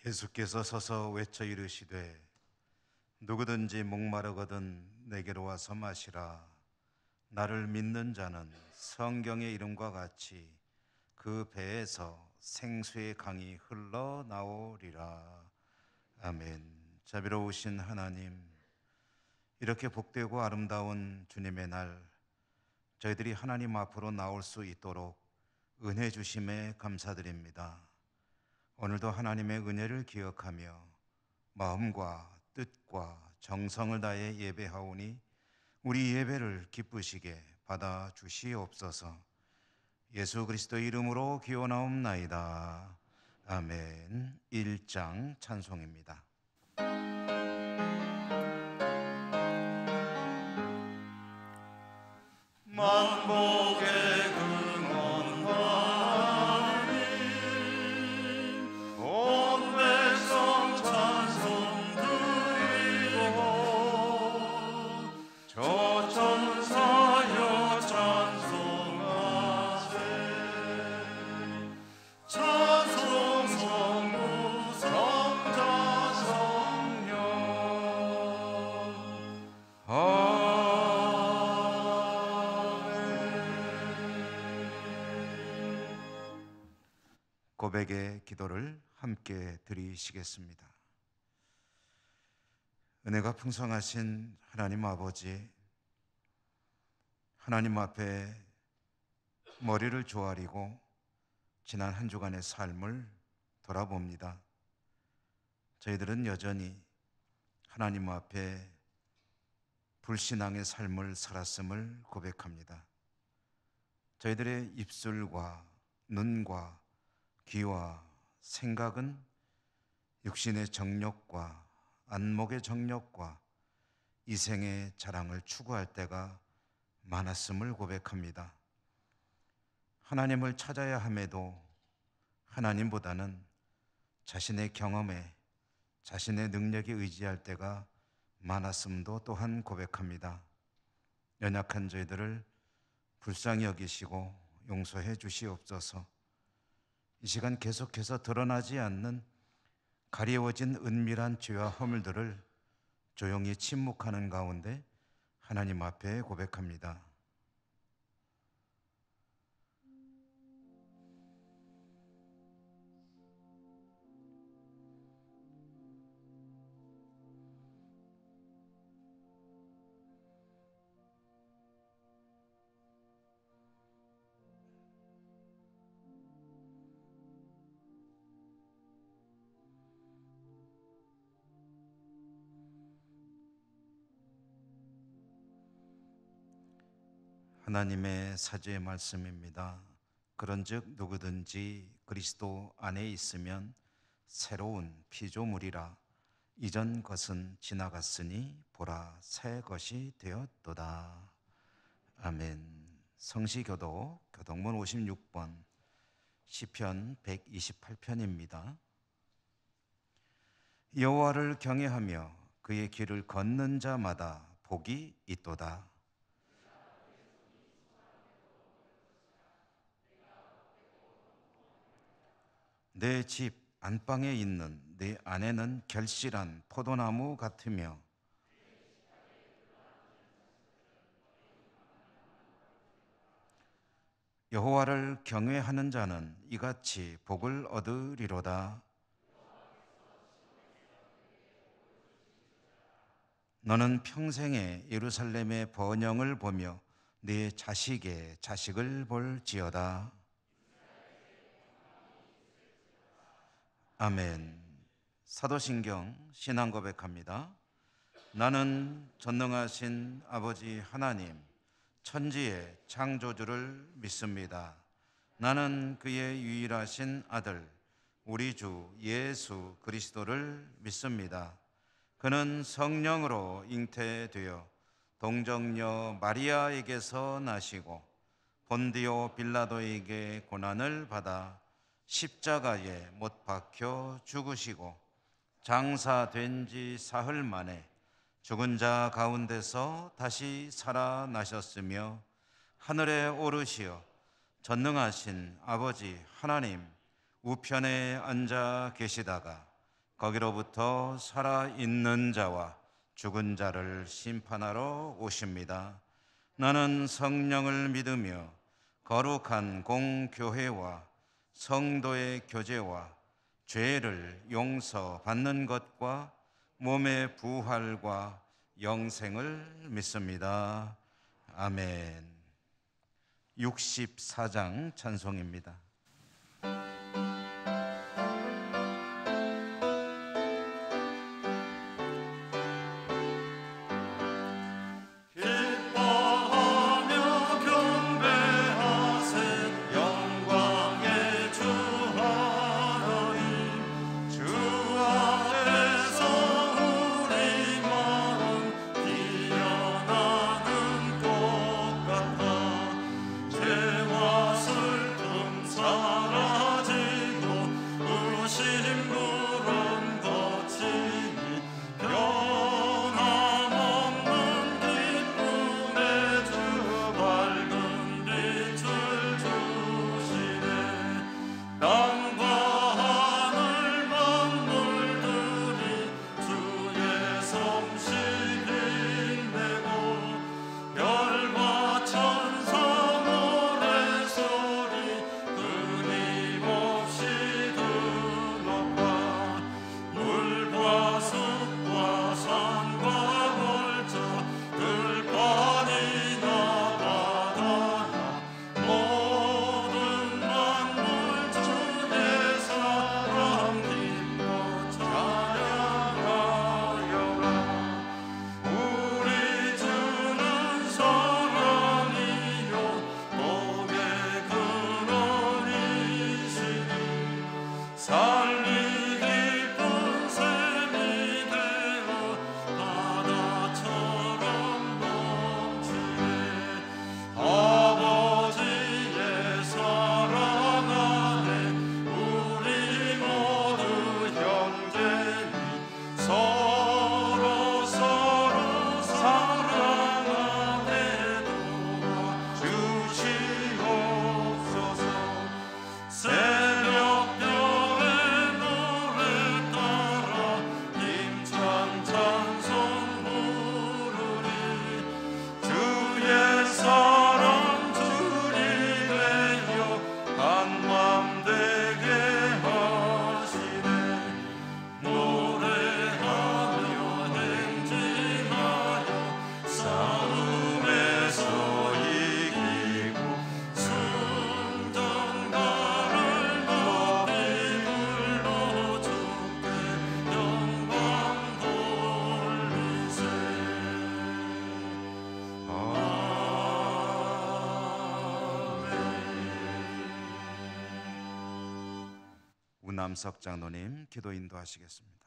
예수께서 서서 외쳐 이르시되 누구든지 목마르거든 내게로 와서 마시라. 나를 믿는 자는 성경의 이름과 같이 그 배에서 생수의 강이 흘러나오리라. 아멘. 자비로우신 하나님, 이렇게 복되고 아름다운 주님의 날, 저희들이 하나님 앞으로 나올 수 있도록 은혜 주심에 감사드립니다. 오늘도 하나님의 은혜를 기억하며 마음과 뜻과 정성을 다해 예배하오니 우리 예배를 기쁘시게 받아 주시옵소서. 예수 그리스도의 이름으로 기원하옵나이다. 아멘. 1장 찬송입니다. 만복의 고백의 기도를 함께 드리시겠습니다. 은혜가 풍성하신 하나님 아버지, 하나님 앞에 머리를 조아리고 지난 한 주간의 삶을 돌아봅니다. 저희들은 여전히 하나님 앞에 불신앙의 삶을 살았음을 고백합니다. 저희들의 입술과 눈과 귀와 생각은 육신의 정욕과 안목의 정욕과 이생의 자랑을 추구할 때가 많았음을 고백합니다. 하나님을 찾아야 함에도 하나님보다는 자신의 경험에, 자신의 능력에 의지할 때가 많았음도 또한 고백합니다. 연약한 저희들을 불쌍히 여기시고 용서해 주시옵소서. 이 시간 계속해서 드러나지 않는 가리워진 은밀한 죄와 허물들을 조용히 침묵하는 가운데 하나님 앞에 고백합니다. 하나님의 사죄의 말씀입니다. 그런즉 누구든지 그리스도 안에 있으면 새로운 피조물이라. 이전 것은 지나갔으니 보라 새 것이 되었도다. 아멘. 성시교도 교동문 56번 시편 128편입니다. 여호와를 경외하며 그의 길을 걷는 자마다 복이 있도다. 내 집 안방에 있는 내 아내는 결실한 포도나무 같으며 여호와를 경외하는 자는 이같이 복을 얻으리로다. 너는 평생에 예루살렘의 번영을 보며 네 자식의 자식을 볼지어다. 아멘. 사도신경 신앙 고백합니다. 나는 전능하신 아버지 하나님, 천지의 창조주를 믿습니다. 나는 그의 유일하신 아들, 우리 주 예수 그리스도를 믿습니다. 그는 성령으로 잉태되어 동정녀 마리아에게서 나시고 본디오 빌라도에게 고난을 받아 십자가에 못 박혀 죽으시고 장사된 지 사흘 만에 죽은 자 가운데서 다시 살아나셨으며 하늘에 오르시어 전능하신 아버지 하나님 우편에 앉아 계시다가 거기로부터 살아있는 자와 죽은 자를 심판하러 오십니다. 나는 성령을 믿으며 거룩한 공교회와 성도의 교제와 죄를 용서받는 것과 몸의 부활과 영생을 믿습니다. 아멘. 64장 찬송입니다. 우남석 장로님 기도 인도하시겠습니다.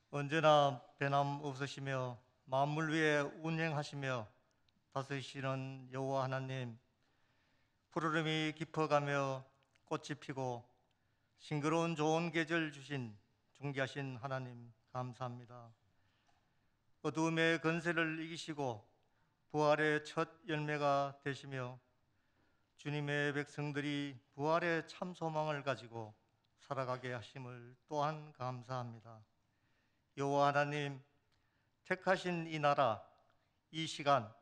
언제나 변함 없으시며 만물 위에 운행하시며 다스리시는 여호와 하나님, 푸르름이 깊어가며 꽃이 피고 싱그러운 좋은 계절 주신 존귀하신 하나님 감사합니다. 어두움의 권세를 이기시고 부활의 첫 열매가 되시며 주님의 백성들이 부활의 참 소망을 가지고 살아가게 하심을 또한 감사합니다. 여호와 하나님, 택하신 이 나라, 이 시간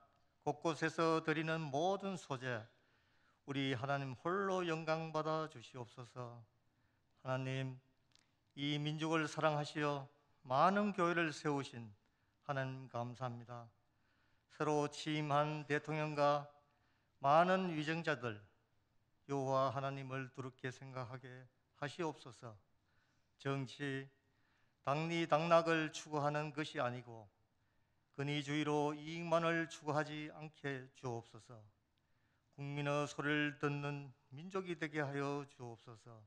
곳곳에서 드리는 모든 소재 우리 하나님 홀로 영광 받아 주시옵소서. 하나님, 이 민족을 사랑하시어 많은 교회를 세우신 하나님 감사합니다. 새로 취임한 대통령과 많은 위정자들 여호와 하나님을 두렵게 생각하게 하시옵소서. 정치, 당리당락을 추구하는 것이 아니고 근위주의로 이익만을 추구하지 않게 주옵소서. 국민의 소리를 듣는 민족이 되게 하여 주옵소서.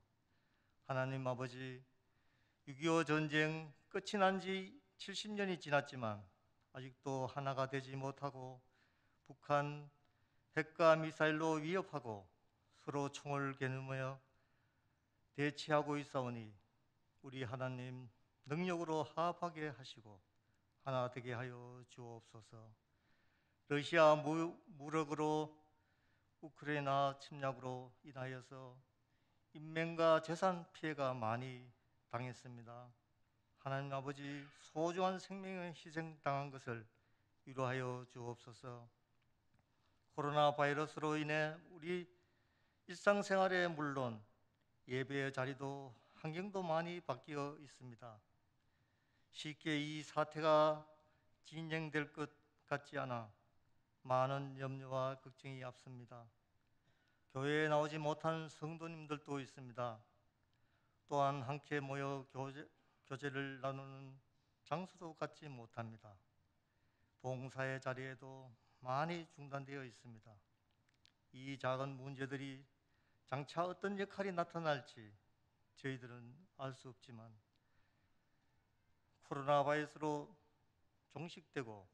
하나님 아버지, 6.25 전쟁 끝이 난 지 70년이 지났지만 아직도 하나가 되지 못하고 북한 핵과 미사일로 위협하고 서로 총을 겨누며 대치하고 있사오니 우리 하나님 능력으로 화합하게 하시고 하나 되게 하여 주옵소서. 러시아 무력으로 우크라이나 침략으로 인하여서 인명과 재산 피해가 많이 당했습니다. 하나님 아버지, 소중한 생명을 희생당한 것을 위로하여 주옵소서. 코로나 바이러스로 인해 우리 일상생활에 물론 예배의 자리도 환경도 많이 바뀌어 있습니다. 쉽게 이 사태가 진행될 것 같지 않아 많은 염려와 걱정이 앞섭니다. 교회에 나오지 못한 성도님들도 있습니다. 또한 함께 모여 교제를 나누는 장소도 갖지 못합니다. 봉사의 자리에도 많이 중단되어 있습니다. 이 작은 문제들이 장차 어떤 역할이 나타날지 저희들은 알 수 없지만 코로나 바이러스로 종식되고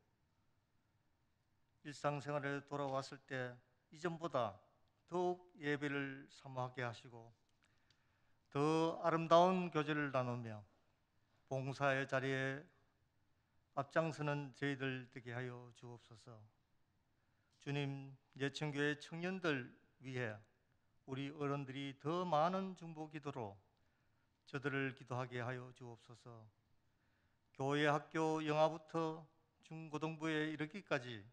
일상생활에 돌아왔을 때 이전보다 더욱 예배를 사모하게 하시고 더 아름다운 교제를 나누며 봉사의 자리에 앞장서는 저희들 되게 하여 주옵소서. 주님, 예천교회 청년들 위해 우리 어른들이 더 많은 중보 기도로 저들을 기도하게 하여 주옵소서. 교회 학교 영아부터 중고등부에 이르기까지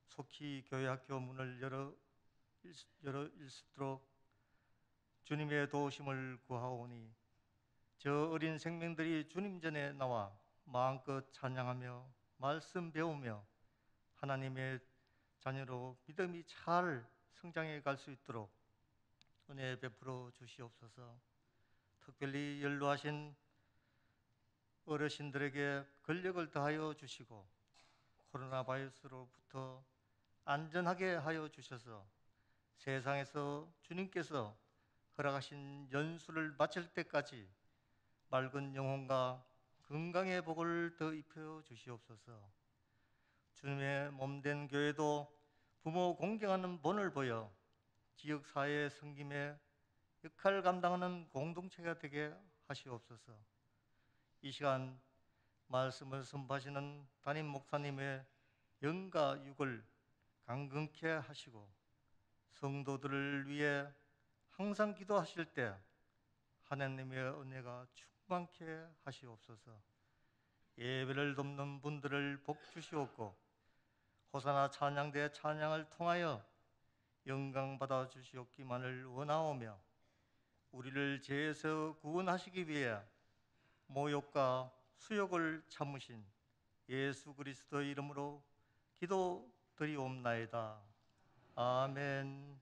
속히 교회 학교 문을 열어 있도록 주님의 도우심을 구하오니 저 어린 생명들이 주님 전에 나와 마음껏 찬양하며 말씀 배우며 하나님의 자녀로 믿음이 잘 성장해 갈 수 있도록 은혜 베풀어 주시옵소서. 특별히 연로하신 어르신들에게 권력을 더하여 주시고 코로나 바이러스로부터 안전하게 하여 주셔서 세상에서 주님께서 허락하신 연수를 마칠 때까지 맑은 영혼과 건강의 복을 더 입혀 주시옵소서. 주님의 몸된 교회도 부모 공경하는 본을 보여 지역사회 섬김의 역할 감당하는 공동체가 되게 하시옵소서. 이 시간 말씀을 선포하시는 담임 목사님의 영과 육을 강건케 하시고 성도들을 위해 항상 기도하실 때 하나님의 은혜가 충만케 하시옵소서. 예배를 돕는 분들을 복 주시옵고 호사나 찬양대 찬양을 통하여 영광 받아 주시옵기만을 원하오며 우리를 죄에서 구원하시기 위해 모욕과 수욕을 참으신 예수 그리스도의 이름으로 기도드리옵나이다. 아멘.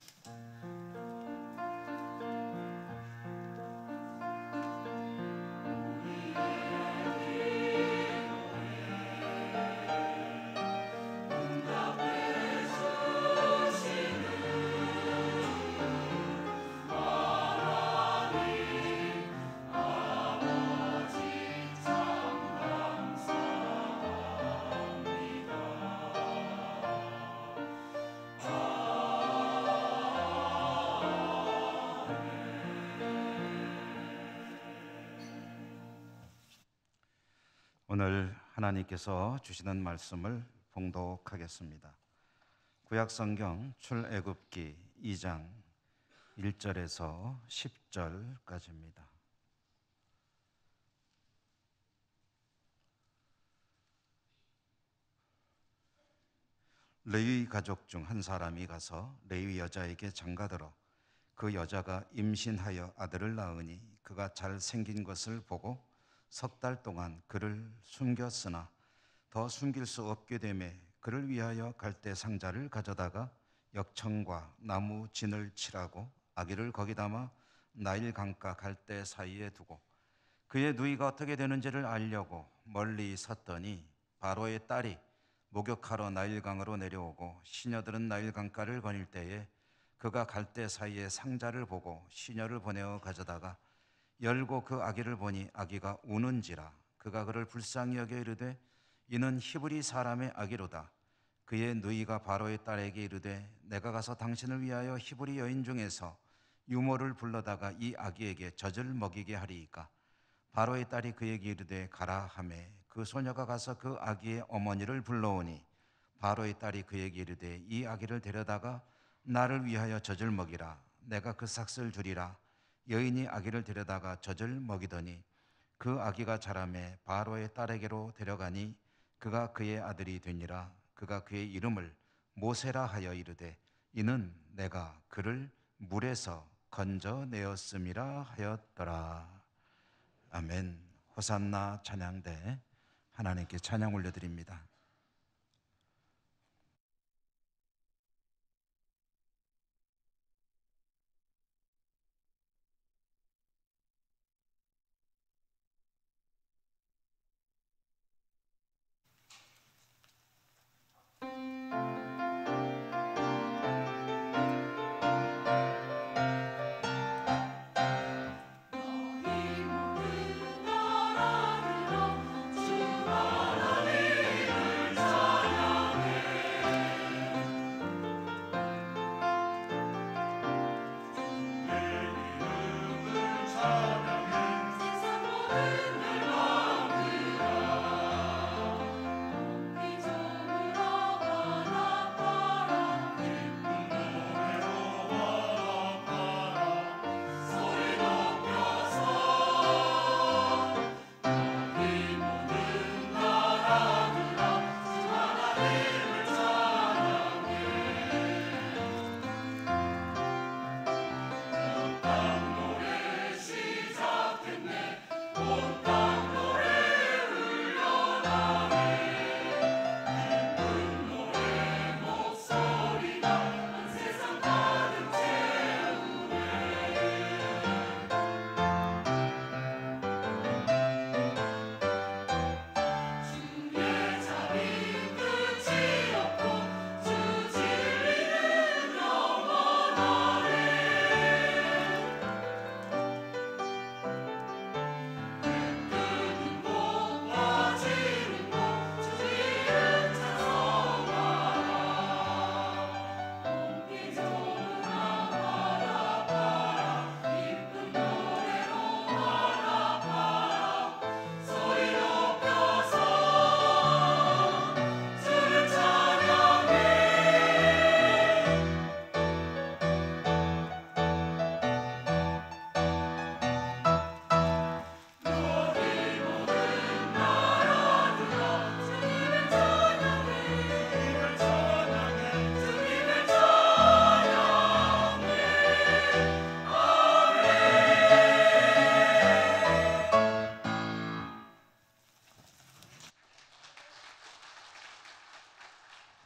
오늘 하나님께서 주시는 말씀을 봉독하겠습니다. 구약성경 출애굽기 2장 1절에서 10절까지입니다. 레위 가족 중 한 사람이 가서 레위 여자에게 장가들어 그 여자가 임신하여 아들을 낳으니 그가 잘 생긴 것을 보고 석 달 동안 그를 숨겼으나 더 숨길 수 없게 되매 그를 위하여 갈대 상자를 가져다가 역청과 나무 진을 칠하고 아기를 거기 담아 나일 강가 갈대 사이에 두고 그의 누이가 어떻게 되는지를 알려고 멀리 섰더니 바로의 딸이 목욕하러 나일강으로 내려오고 시녀들은 나일강가를 거닐 때에 그가 갈대 사이에 상자를 보고 시녀를 보내어 가져다가 열고 그 아기를 보니 아기가 우는지라 그가 그를 불쌍히 여겨 이르되 이는 히브리 사람의 아기로다. 그의 누이가 바로의 딸에게 이르되 내가 가서 당신을 위하여 히브리 여인 중에서 유모를 불러다가 이 아기에게 젖을 먹이게 하리이까. 바로의 딸이 그에게 이르되 가라 하매 그 소녀가 가서 그 아기의 어머니를 불러오니 바로의 딸이 그에게 이르되 이 아기를 데려다가 나를 위하여 젖을 먹이라. 내가 그 삭슬 주리라. 여인이 아기를 데려다가 젖을 먹이더니 그 아기가 자라매 바로의 딸에게로 데려가니 그가 그의 아들이 되니라. 그가 그의 이름을 모세라 하여 이르되 이는 내가 그를 물에서 건져내었음이라 하였더라. 아멘. 호산나 찬양대 하나님께 찬양 올려드립니다.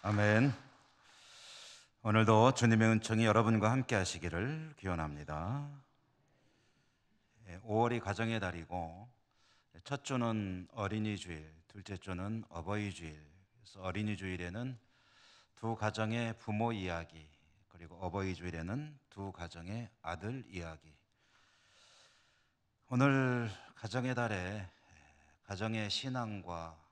아멘. 오늘도 주님의 은총이 여러분과 함께 하시기를 기원합니다. 5월이 가정의 달이고 첫 주는 어린이 주일, 둘째 주는 어버이 주일. 그래서 어린이 주일에는 두 가정의 부모 이야기, 그리고 어버이 주일에는 두 가정의 아들 이야기. 오늘 가정의 달에 가정의 신앙과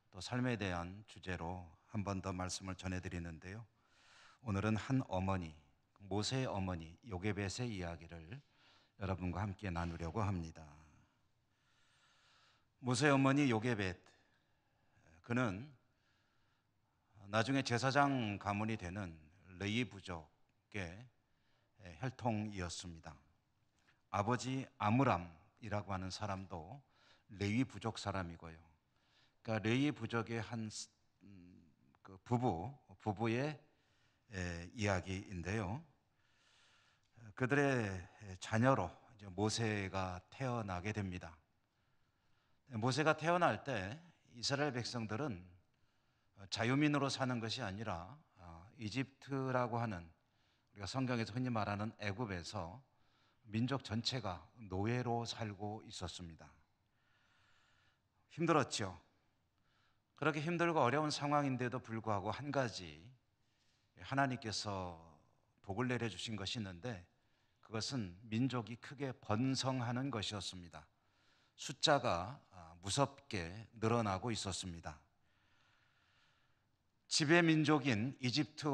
또 삶에 대한 주제로 한 번 더 말씀을 전해드리는데요. 오늘은 한 어머니, 모세의 어머니 요게벳의 이야기를 여러분과 함께 나누려고 합니다. 모세의 어머니 요게벳, 그는 나중에 제사장 가문이 되는 레위 부족의 혈통이었습니다. 아버지 아므람이라고 하는 사람도 레위 부족 사람이고요. 그러니까 레위 부족의 한 부부의 이야기인데요. 그들의 자녀로 이제 모세가 태어나게 됩니다. 모세가 태어날 때 이스라엘 백성들은 자유민으로 사는 것이 아니라 이집트라고 하는 우리가 성경에서 흔히 말하는 애굽에서 민족 전체가 노예로 살고 있었습니다. 힘들었죠. 그렇게 힘들고 어려운 상황인데도 불구하고 한 가지 하나님께서 복을 내려주신 것이 있는데 그것은 민족이 크게 번성하는 것이었습니다. 숫자가 무섭게 늘어나고 있었습니다. 지배 민족인 이집트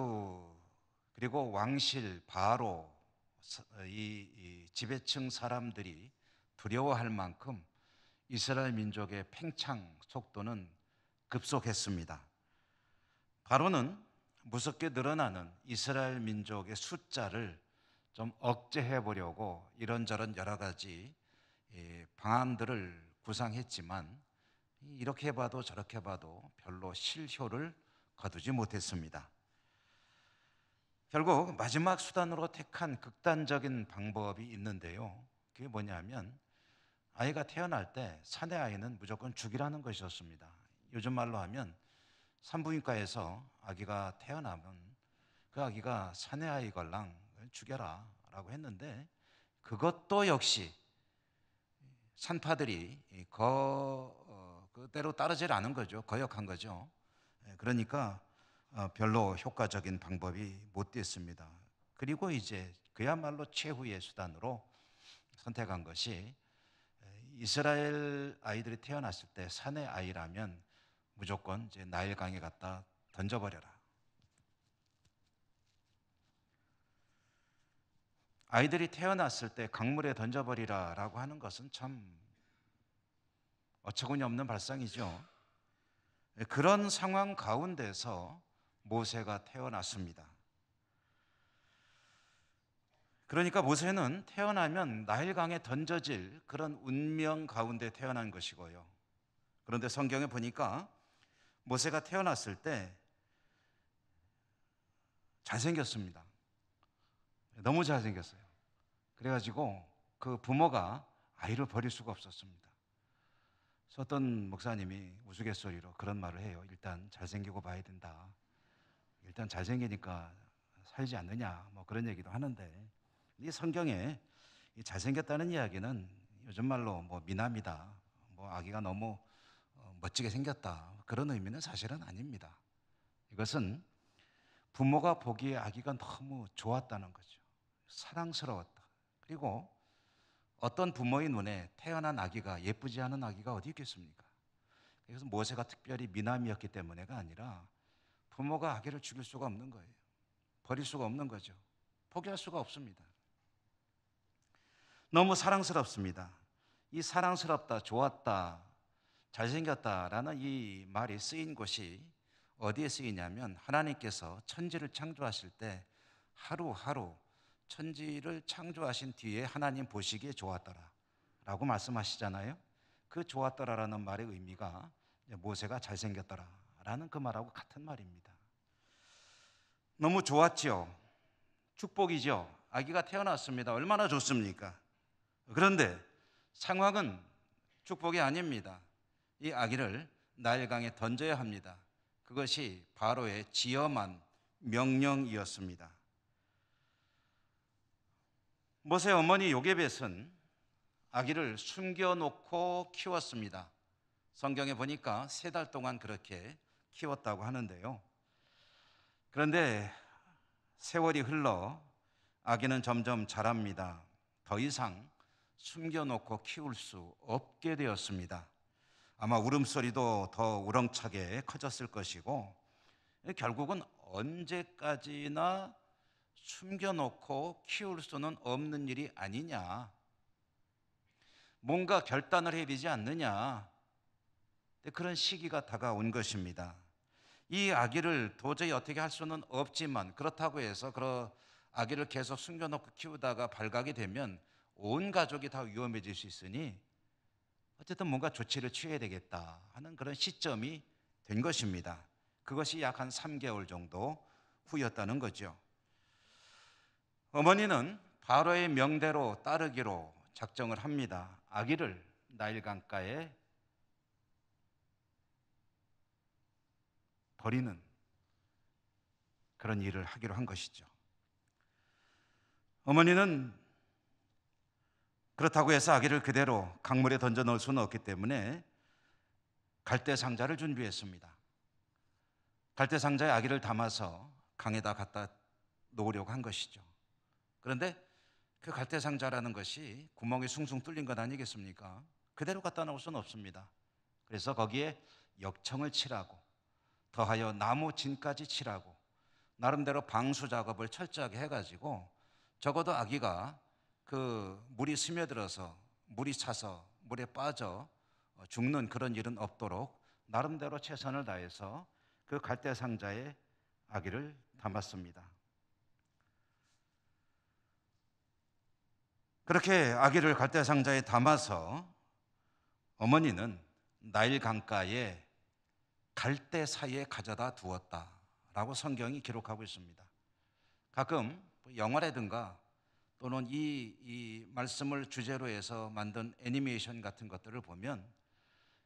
그리고 왕실 바로 이 지배층 사람들이 두려워할 만큼 이스라엘 민족의 팽창 속도는 급속했습니다. 바로는 무섭게 늘어나는 이스라엘 민족의 숫자를 좀 억제해 보려고 이런저런 여러 가지 방안들을 구상했지만 이렇게 봐도 저렇게 봐도 별로 실효를 거두지 못했습니다. 결국 마지막 수단으로 택한 극단적인 방법이 있는데요. 그게 뭐냐면 아이가 태어날 때 사내 아이는 무조건 죽이라는 것이었습니다. 요즘 말로 하면 산부인과에서 아기가 태어나면 그 아기가 사내 아이 걸랑 죽여라 라고 했는데 그것도 역시 산파들이 그대로 따르질 않은 거죠. 거역한 거죠. 그러니까 별로 효과적인 방법이 못 됐습니다. 그리고 이제 그야말로 최후의 수단으로 선택한 것이 이스라엘 아이들이 태어났을 때 사내 아이라면 무조건 이제 나일강에 갖다 던져버려라. 아이들이 태어났을 때 강물에 던져버리라라고 하는 것은 참 어처구니 없는 발상이죠. 그런 상황 가운데서 모세가 태어났습니다. 그러니까 모세는 태어나면 나일강에 던져질 그런 운명 가운데 태어난 것이고요. 그런데 성경에 보니까 모세가 태어났을 때 잘생겼습니다. 너무 잘생겼어요. 그래가지고 그 부모가 아이를 버릴 수가 없었습니다. 그래서 어떤 목사님이 우스갯소리로 그런 말을 해요. 일단 잘생기고 봐야 된다. 일단 잘생기니까 살지 않느냐 뭐 그런 얘기도 하는데 이 성경에 이 잘생겼다는 이야기는 요즘 말로 뭐 미남이다, 뭐 아기가 너무 멋지게 생겼다 그런 의미는 사실은 아닙니다. 이것은 부모가 보기에 아기가 너무 좋았다는 거죠. 사랑스러웠다. 그리고 어떤 부모의 눈에 태어난 아기가 예쁘지 않은 아기가 어디 있겠습니까? 그래서 모세가 특별히 미남이었기 때문에가 아니라 부모가 아기를 죽일 수가 없는 거예요. 버릴 수가 없는 거죠. 포기할 수가 없습니다. 너무 사랑스럽습니다. 이 사랑스럽다, 좋았다, 잘생겼다라는 이 말이 쓰인 곳이 어디에 쓰이냐면 하나님께서 천지를 창조하실 때 하루하루 천지를 창조하신 뒤에 하나님 보시기에 좋았더라 라고 말씀하시잖아요. 그 좋았더라라는 말의 의미가 모세가 잘생겼더라 라는 그 말하고 같은 말입니다. 너무 좋았죠. 축복이죠. 아기가 태어났습니다. 얼마나 좋습니까? 그런데 상황은 축복이 아닙니다. 이 아기를 나일강에 던져야 합니다. 그것이 바로의 지엄한 명령이었습니다. 모세 어머니 요게벳은 아기를 숨겨놓고 키웠습니다. 성경에 보니까 3달 동안 그렇게 키웠다고 하는데요. 그런데 세월이 흘러 아기는 점점 자랍니다. 더 이상 숨겨놓고 키울 수 없게 되었습니다. 아마 울음소리도 더 우렁차게 커졌을 것이고 결국은 언제까지나 숨겨놓고 키울 수는 없는 일이 아니냐. 뭔가 결단을 해야 되지 않느냐. 그런 시기가 다가온 것입니다. 이 아기를 도저히 어떻게 할 수는 없지만 그렇다고 해서 그 아기를 계속 숨겨놓고 키우다가 발각이 되면 온 가족이 다 위험해질 수 있으니 어쨌든 뭔가 조치를 취해야 되겠다 하는 그런 시점이 된 것입니다. 그것이 약 한 3개월 정도 후였다는 거죠. 어머니는 바로의 명대로 따르기로 작정을 합니다. 아기를 나일강가에 버리는 그런 일을 하기로 한 것이죠. 어머니는 그렇다고 해서 아기를 그대로 강물에 던져 넣을 수는 없기 때문에 갈대 상자를 준비했습니다. 갈대 상자에 아기를 담아서 강에다 갖다 놓으려고 한 것이죠. 그런데 그 갈대 상자라는 것이 구멍이 숭숭 뚫린 것 아니겠습니까? 그대로 갖다 놓을 수는 없습니다. 그래서 거기에 역청을 칠하고 더하여 나무 진까지 칠하고 나름대로 방수 작업을 철저하게 해가지고 적어도 아기가 그 물이 스며들어서 물이 차서 물에 빠져 죽는 그런 일은 없도록 나름대로 최선을 다해서 그 갈대 상자에 아기를 담았습니다. 그렇게 아기를 갈대 상자에 담아서 어머니는 나일 강가에 갈대 사이에 가져다 두었다라고 성경이 기록하고 있습니다. 가끔 영화라든가 또는 이 말씀을 주제로 해서 만든 애니메이션 같은 것들을 보면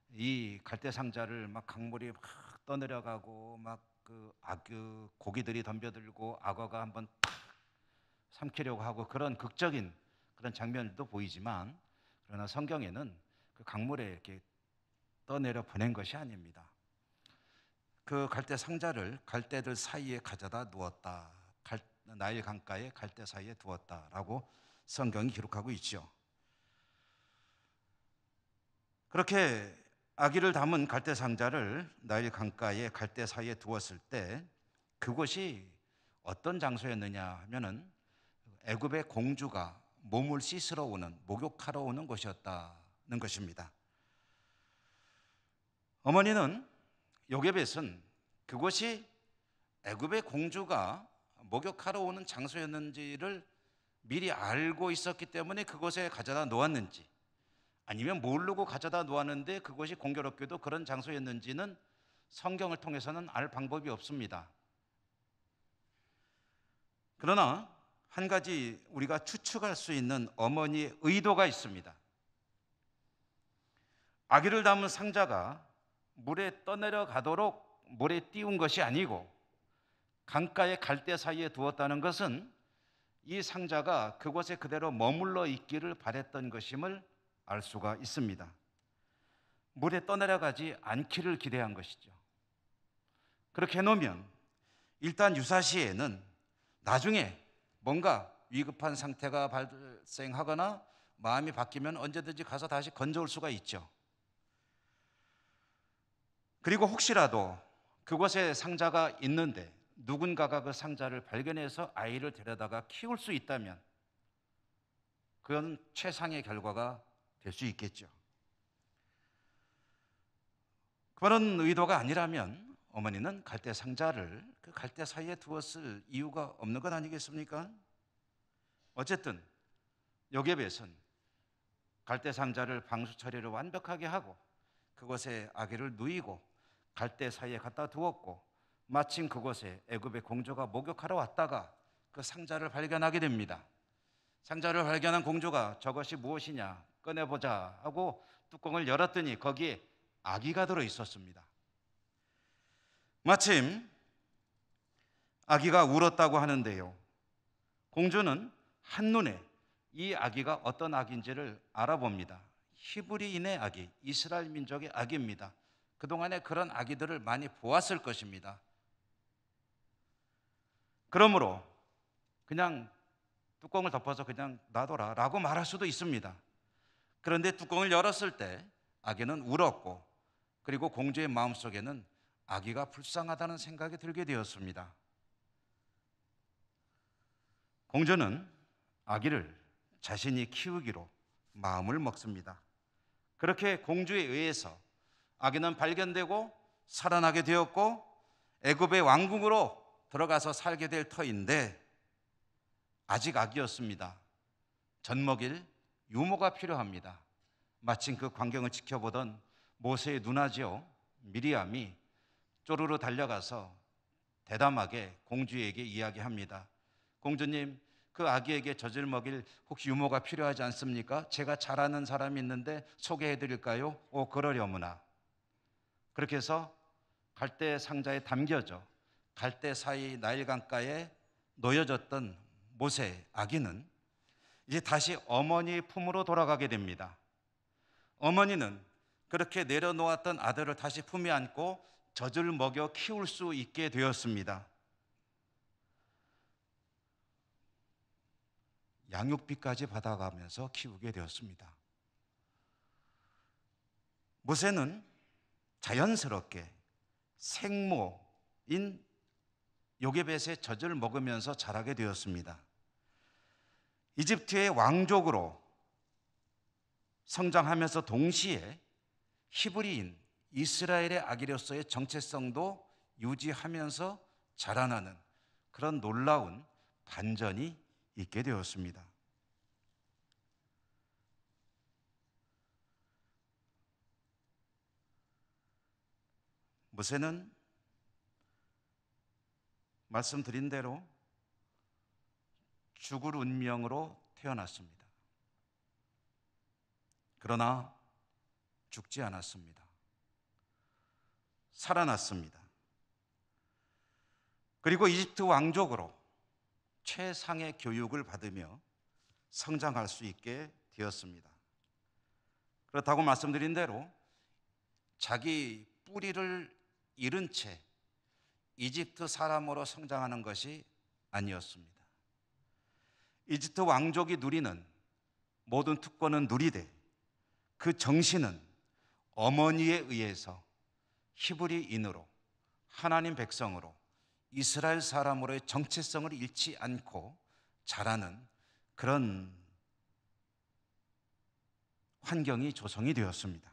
이 갈대 상자를 막 강물이 막 떠내려가고 막 그 고기들이 덤벼들고 악어가 한번 탁 삼키려고 하고 그런 극적인 그런 장면도 보이지만, 그러나 성경에는 그 강물에 이렇게 떠내려 보낸 것이 아닙니다. 그 갈대 상자를 갈대들 사이에 가져다 두었다. 나일 강가에 갈대 사이에 두었다라고 성경이 기록하고 있죠. 그렇게 아기를 담은 갈대 상자를 나일 강가에 갈대 사이에 두었을 때 그곳이 어떤 장소였느냐 하면은 애굽의 공주가 몸을 씻으러 오는, 목욕하러 오는 곳이었다는 것입니다. 어머니는 요게벳은 그곳이 애굽의 공주가 목욕하러 오는 장소였는지를 미리 알고 있었기 때문에 그곳에 가져다 놓았는지, 아니면 모르고 가져다 놓았는데 그것이 공교롭게도 그런 장소였는지는 성경을 통해서는 알 방법이 없습니다. 그러나 한 가지 우리가 추측할 수 있는 어머니의 의도가 있습니다. 아기를 담은 상자가 물에 떠내려 가도록 물에 띄운 것이 아니고 강가의 갈대 사이에 두었다는 것은 이 상자가 그곳에 그대로 머물러 있기를 바랬던 것임을 알 수가 있습니다. 물에 떠내려가지 않기를 기대한 것이죠. 그렇게 해놓으면 일단 유사시에는 나중에 뭔가 위급한 상태가 발생하거나 마음이 바뀌면 언제든지 가서 다시 건져올 수가 있죠. 그리고 혹시라도 그곳에 상자가 있는데 누군가가 그 상자를 발견해서 아이를 데려다가 키울 수 있다면 그건 최상의 결과가 될 수 있겠죠. 그런 의도가 아니라면 어머니는 갈대 상자를 그 갈대 사이에 두었을 이유가 없는 것 아니겠습니까? 어쨌든 요게벳은 갈대 상자를 방수 처리를 완벽하게 하고 그곳에 아기를 누이고 갈대 사이에 갖다 두었고, 마침 그곳에 애굽의 공주가 목욕하러 왔다가 그 상자를 발견하게 됩니다. 상자를 발견한 공주가 저것이 무엇이냐 꺼내보자 하고 뚜껑을 열었더니 거기에 아기가 들어 있었습니다. 마침 아기가 울었다고 하는데요, 공주는 한눈에 이 아기가 어떤 아기인지를 알아봅니다. 히브리인의 아기, 이스라엘 민족의 아기입니다. 그동안에 그런 아기들을 많이 보았을 것입니다. 그러므로 그냥 뚜껑을 덮어서 그냥 놔둬라 라고 말할 수도 있습니다. 그런데 뚜껑을 열었을 때 아기는 울었고, 그리고 공주의 마음속에는 아기가 불쌍하다는 생각이 들게 되었습니다. 공주는 아기를 자신이 키우기로 마음을 먹습니다. 그렇게 공주에 의해서 아기는 발견되고 살아나게 되었고 애굽의 왕궁으로 들어가서 살게 될 터인데, 아직 아기였습니다. 젖먹일 유모가 필요합니다. 마침 그 광경을 지켜보던 모세의 누나지요 미리암이 쪼르르 달려가서 대담하게 공주에게 이야기합니다. 공주님, 그 아기에게 젖을 먹일 혹시 유모가 필요하지 않습니까? 제가 잘 아는 사람이 있는데 소개해 드릴까요? 오, 그러려무나. 그렇게 해서 갈대 상자에 담겨져 갈대 사이 나일 강가에 놓여졌던 모세 아기는 이제 다시 어머니 품으로 돌아가게 됩니다. 어머니는 그렇게 내려놓았던 아들을 다시 품에 안고 젖을 먹여 키울 수 있게 되었습니다. 양육비까지 받아가면서 키우게 되었습니다. 모세는 자연스럽게 생모인 요게벳의 젖을 먹으면서 자라게 되었습니다. 이집트의 왕족으로 성장하면서 동시에 히브리인 이스라엘의 아기로서의 정체성도 유지하면서 자라나는 그런 놀라운 반전이 있게 되었습니다. 모세는 말씀드린 대로 죽을 운명으로 태어났습니다. 그러나 죽지 않았습니다. 살아났습니다. 그리고 이집트 왕족으로 최상의 교육을 받으며 성장할 수 있게 되었습니다. 그렇다고 말씀드린 대로 자기 뿌리를 잃은 채 이집트 사람으로 성장하는 것이 아니었습니다. 이집트 왕족이 누리는 모든 특권은 누리되 그 정신은 어머니에 의해서 히브리인으로 하나님 백성으로 이스라엘 사람으로의 정체성을 잃지 않고 자라는 그런 환경이 조성이 되었습니다.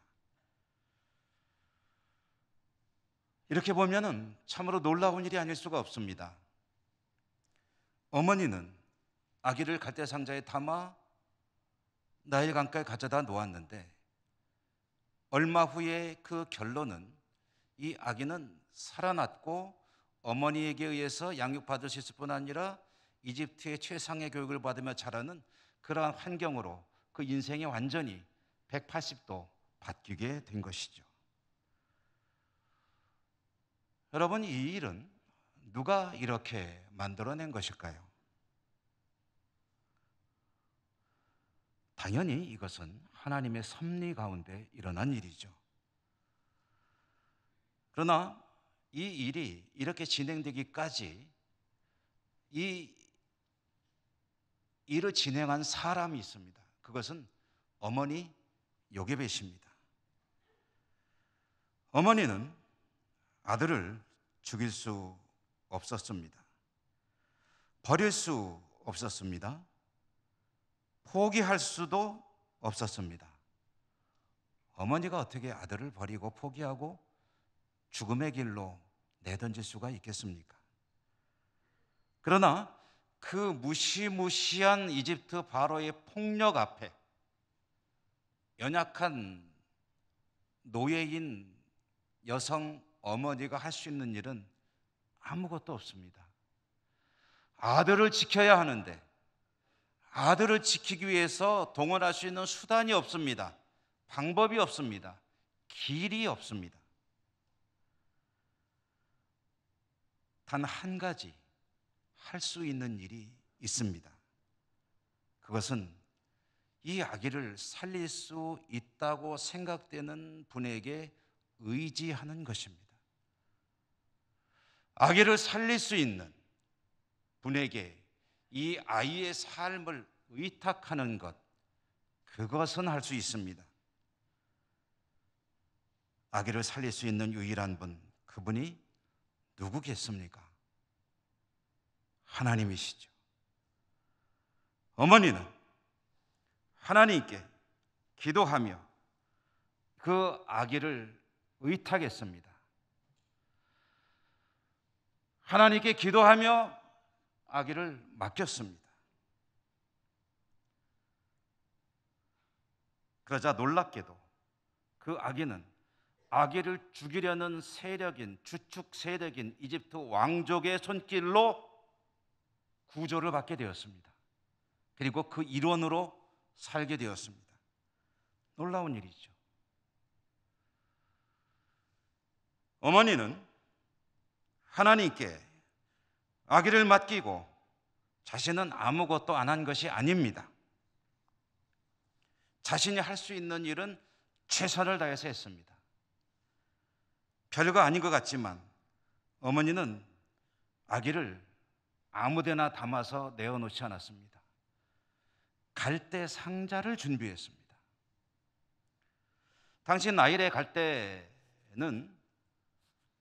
이렇게 보면은 참으로 놀라운 일이 아닐 수가 없습니다. 어머니는 아기를 갈대상자에 담아 나일 강가에 가져다 놓았는데 얼마 후에 그 결론은 이 아기는 살아났고 어머니에게 의해서 양육받을 수 있을 뿐 아니라 이집트의 최상의 교육을 받으며 자라는 그러한 환경으로 그 인생이 완전히 180도 바뀌게 된 것이죠. 여러분, 이 일은 누가 이렇게 만들어낸 것일까요? 당연히 이것은 하나님의 섭리 가운데 일어난 일이죠. 그러나 이 일이 이렇게 진행되기까지 이 일을 진행한 사람이 있습니다. 그것은 어머니 요게벳입니다. 어머니는 아들을 죽일 수 없었습니다. 버릴 수 없었습니다. 포기할 수도 없었습니다. 어머니가 어떻게 아들을 버리고 포기하고 죽음의 길로 내던질 수가 있겠습니까? 그러나 그 무시무시한 이집트 바로의 폭력 앞에 연약한 노예인 여성 어머니가 할 수 있는 일은 아무것도 없습니다. 아들을 지켜야 하는데 아들을 지키기 위해서 동원할 수 있는 수단이 없습니다. 방법이 없습니다. 길이 없습니다. 단 한 가지 할 수 있는 일이 있습니다. 그것은 이 아기를 살릴 수 있다고 생각되는 분에게 의지하는 것입니다. 아기를 살릴 수 있는 분에게 이 아이의 삶을 의탁하는 것, 그것은 할 수 있습니다. 아기를 살릴 수 있는 유일한 분, 그분이 누구겠습니까? 하나님이시죠. 어머니는 하나님께 기도하며 그 아기를 의탁했습니다. 하나님께 기도하며 아기를 맡겼습니다. 그러자 놀랍게도 그 아기는 아기를 죽이려는 세력인 주축 세력인 이집트 왕족의 손길로 구조를 받게 되었습니다. 그리고 그 일원으로 살게 되었습니다. 놀라운 일이죠. 어머니는 하나님께 아기를 맡기고 자신은 아무것도 안 한 것이 아닙니다. 자신이 할 수 있는 일은 최선을 다해서 했습니다. 별거 아닌 것 같지만 어머니는 아기를 아무데나 담아서 내어놓지 않았습니다. 갈대 상자를 준비했습니다. 당시 나일의 갈대는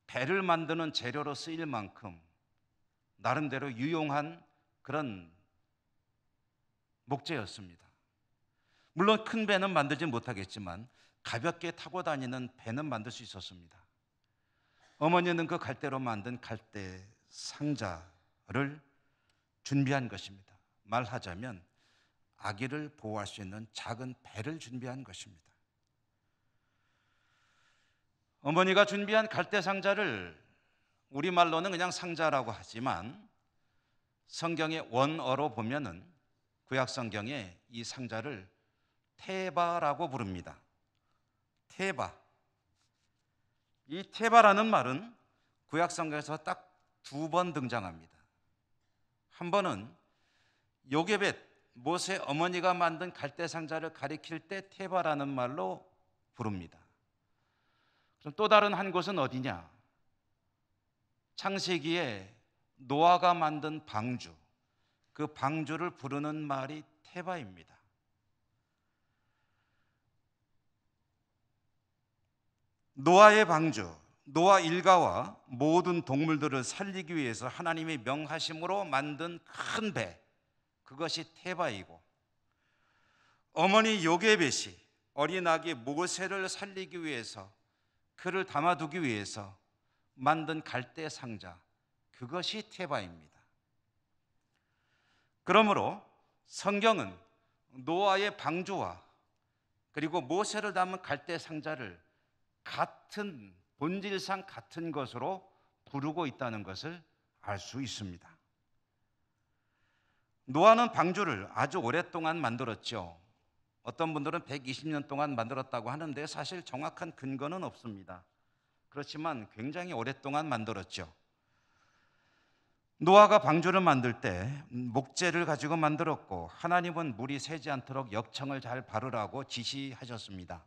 배를 만드는 재료로 쓰일 만큼 나름대로 유용한 그런 목재였습니다. 물론 큰 배는 만들지 못하겠지만 가볍게 타고 다니는 배는 만들 수 있었습니다. 어머니는 그 갈대로 만든 갈대 상자를 준비한 것입니다. 말하자면 아기를 보호할 수 있는 작은 배를 준비한 것입니다. 어머니가 준비한 갈대 상자를 우리말로는 그냥 상자라고 하지만 성경의 원어로 보면은 구약 성경에 이 상자를 테바라고 부릅니다. 테바. 이 테바라는 말은 구약 성경에서 딱 두 번 등장합니다. 한 번은 요게벳, 모세 어머니가 만든 갈대 상자를 가리킬 때 테바라는 말로 부릅니다. 그럼 또 다른 한 곳은 어디냐? 창세기에 노아가 만든 방주, 그 방주를 부르는 말이 테바입니다. 노아의 방주, 노아 일가와 모든 동물들을 살리기 위해서 하나님이 명하심으로 만든 큰 배, 그것이 테바이고, 어머니 요게벳이 어린 아기 모세를 살리기 위해서, 그를 담아두기 위해서 만든 갈대 상자, 그것이 테바입니다. 그러므로 성경은 노아의 방주와 그리고 모세를 담은 갈대 상자를 같은, 본질상 같은 것으로 부르고 있다는 것을 알 수 있습니다. 노아는 방주를 아주 오랫동안 만들었죠. 어떤 분들은 120년 동안 만들었다고 하는데 사실 정확한 근거는 없습니다. 그렇지만 굉장히 오랫동안 만들었죠. 노아가 방주를 만들 때 목재를 가지고 만들었고, 하나님은 물이 새지 않도록 역청을 잘 바르라고 지시하셨습니다.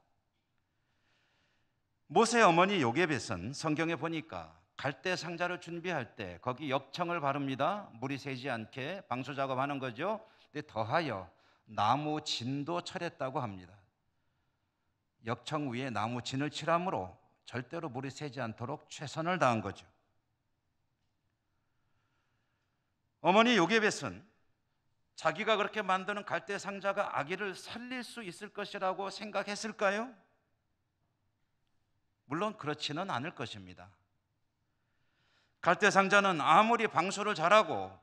모세 어머니 요게벳은 성경에 보니까 갈대 상자를 준비할 때 거기 역청을 바릅니다. 물이 새지 않게 방수 작업하는 거죠. 근데 더하여 나무 진도 칠했다고 합니다. 역청 위에 나무 진을 칠함으로 절대로 물이 새지 않도록 최선을 다한 거죠. 어머니 요게벳은 자기가 그렇게 만드는 갈대 상자가 아기를 살릴 수 있을 것이라고 생각했을까요? 물론 그렇지는 않을 것입니다. 갈대 상자는 아무리 방수를 잘하고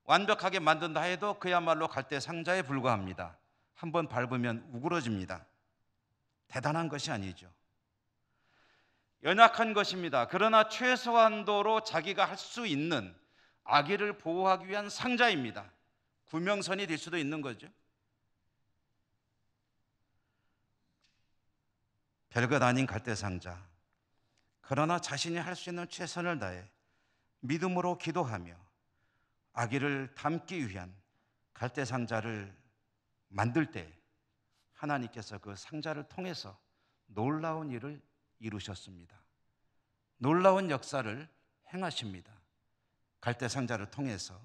완벽하게 만든다 해도 그야말로 갈대 상자에 불과합니다. 한번 밟으면 우그러집니다. 대단한 것이 아니죠. 연약한 것입니다. 그러나 최소한도로 자기가 할 수 있는 아기를 보호하기 위한 상자입니다. 구명선이 될 수도 있는 거죠. 별것 아닌 갈대 상자. 그러나 자신이 할 수 있는 최선을 다해 믿음으로 기도하며 아기를 담기 위한 갈대 상자를 만들 때 하나님께서 그 상자를 통해서 놀라운 일을 이루셨습니다. 놀라운 역사를 행하십니다. 갈대 상자를 통해서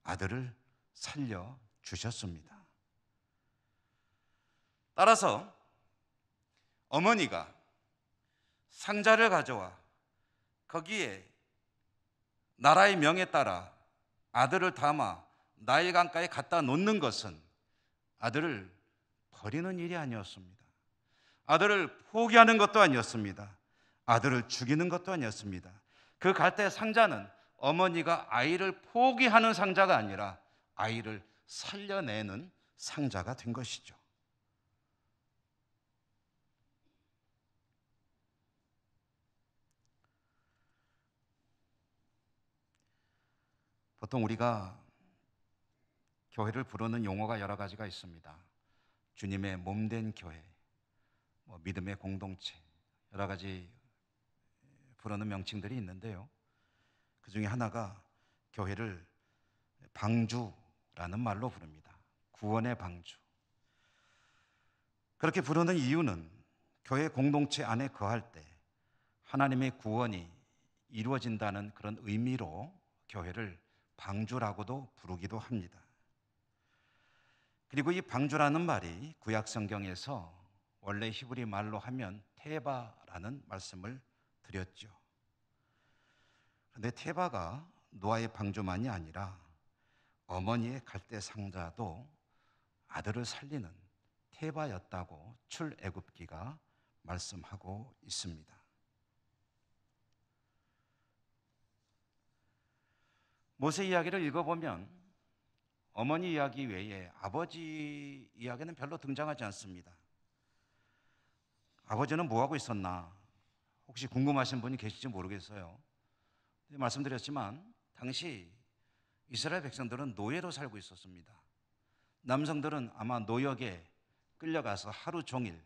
아들을 살려 주셨습니다. 따라서 어머니가 상자를 가져와 거기에 나라의 명에 따라 아들을 담아 나일 강가에 갖다 놓는 것은 아들을 버리는 일이 아니었습니다. 아들을 포기하는 것도 아니었습니다. 아들을 죽이는 것도 아니었습니다. 그 갈대 상자는 어머니가 아이를 포기하는 상자가 아니라 아이를 살려내는 상자가 된 것이죠. 보통 우리가 교회를 부르는 용어가 여러 가지가 있습니다. 주님의 몸된 교회, 믿음의 공동체, 여러 가지 부르는 명칭들이 있는데요. 그 중에 하나가 교회를 방주라는 말로 부릅니다. 구원의 방주. 그렇게 부르는 이유는 교회 공동체 안에 거할 때 하나님의 구원이 이루어진다는 그런 의미로 교회를 방주라고도 부르기도 합니다. 그리고 이 방주라는 말이 구약 성경에서 원래 히브리 말로 하면 테바라는 말씀을 드렸죠. 그런데 테바가 노아의 방주만이 아니라 어머니의 갈대 상자도 아들을 살리는 테바였다고 출애굽기가 말씀하고 있습니다. 모세 이야기를 읽어보면 어머니 이야기 외에 아버지 이야기는 별로 등장하지 않습니다. 아버지는 뭐 하고 있었나? 혹시 궁금하신 분이 계실지 모르겠어요. 말씀드렸지만 당시 이스라엘 백성들은 노예로 살고 있었습니다. 남성들은 아마 노역에 끌려가서 하루 종일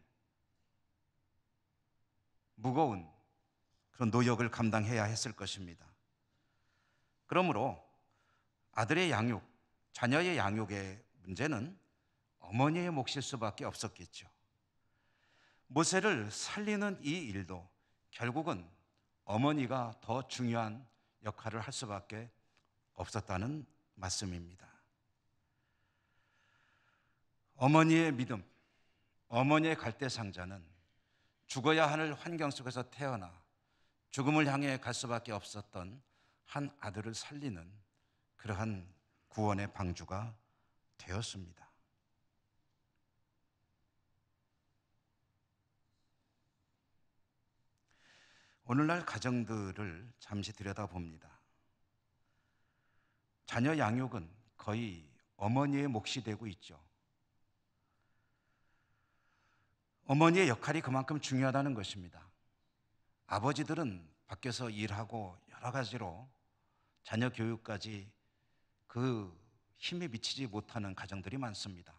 무거운 그런 노역을 감당해야 했을 것입니다. 그러므로 아들의 양육, 자녀의 양육의 문제는 어머니의 몫일 수밖에 없었겠죠. 모세를 살리는 이 일도 결국은 어머니가 더 중요한 역할을 할 수밖에 없었다는 말씀입니다. 어머니의 믿음, 어머니의 갈대상자는 죽어야 하는 환경 속에서 태어나 죽음을 향해 갈 수밖에 없었던 한 아들을 살리는 그러한 구원의 방주가 되었습니다. 오늘날 가정들을 잠시 들여다봅니다. 자녀 양육은 거의 어머니의 몫이 되고 있죠. 어머니의 역할이 그만큼 중요하다는 것입니다. 아버지들은 밖에서 일하고 여러 가지로 자녀 교육까지 그 힘이 미치지 못하는 가정들이 많습니다.